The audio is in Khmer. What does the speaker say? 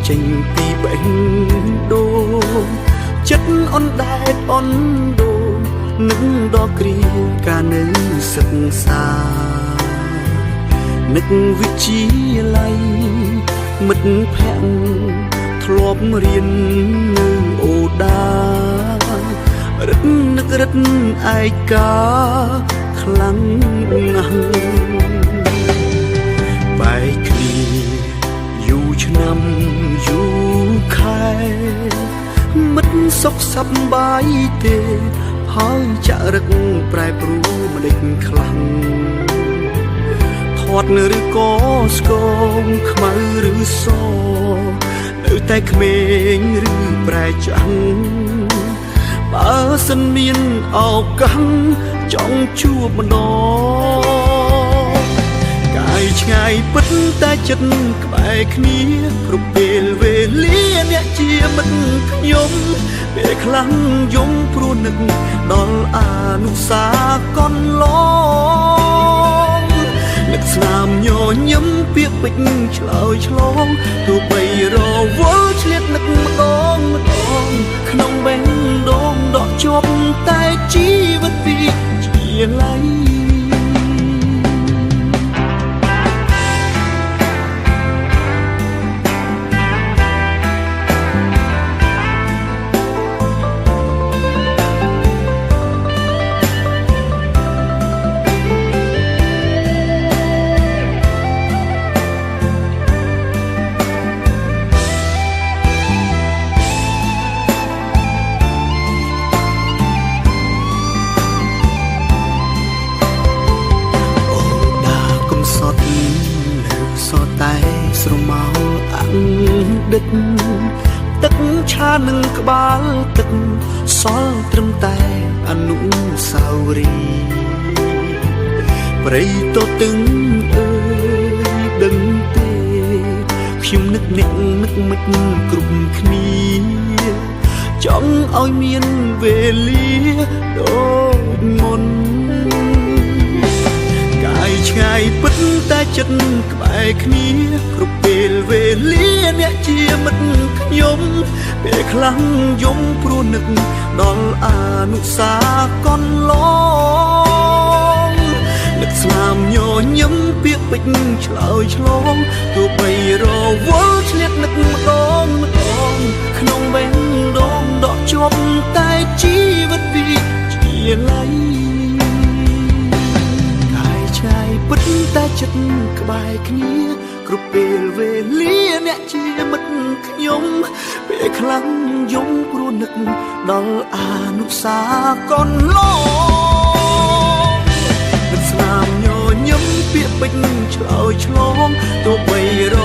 ចេញពីបេះដូងចិត្តអនដែតអនដូងនឹងដល់គ្រាការនៅសិក្សានឹកវិទ្យាល័យមិត្តភក្តិធ្លាប់រៀននៅអូដារឹតនឹករឹតឯកាខ្លាំងណាស់បែកគ្នាយូរឆ្នាំយូរខែមិត្តសុខសប្បាយទេហើយចាក់រឹកប្រែប្រួលម្ដេចខ្លាំងធាត់ឬក៏ស្គមខ្មៅឬសនៅតែក្មេងឬប្រែចាំងបើសិនមានឱកាសចង់ជួបម្ដងកាយឆ្ងាយពិតតែចិត្តក្បែរគ្នាគ្រប់ពេលវេលាអ្នកជាមិត្តខ្ញុំពេលខ្លាំងយំព្រោះនឹកដល់អនុស្សាវរីយ៍កន្លងនឹកស្នាមញញឹមពាក្យពេចន៍ឆ្លើយឆ្លងទោះបីរវល់ឆ្លៀតនឹកម្ដងក្នុងបេះដូងដកជាប់តែជីវិតពីជាឡៃតែស្រមោលអាំងដឹកទឹកឆានឹងក្បាលទឹកសល់ត្រឹមតែអនុស្សាវរីយ៍ព្រៃតតឹងអើយដឹងទេខ្ញុំនឹកអ្នកនឹកមិនគ្រប់គ្នាចង់ឲ្យមានវេលាដូចមុនឆ្ងាយពិតតែចិត្តក្បែរគ្នាគ្រប់ពេលវេលាអ្នកជាមិត្តខ្ញុំពេលខ្លាំងយំព្រោះនឹកដល់អនុស្សាវរីយ៍កន្លងនឹកស្នាមញញឹមពាក្យពេចន៍ឆ្លើយឆ្លងទោះបីរវល់ឆ្លៀតនឹកម្ដងក្នុងបេះដូងដកជាប់តែជីវិតពីជាឡៃពិតតែចិត្តក្បែរគ្នាគ្រប់ពេលវេលាអ្នកជាមិត្តខ្ញុំពេលខ្លាំងយំព្រោះនឹកដល់អនុស្សាវរីយ៍កន្លងនឹកស្នាមញញឹមពាក្យពេចន៍ឆ្លើយឆ្លងទោះបីរ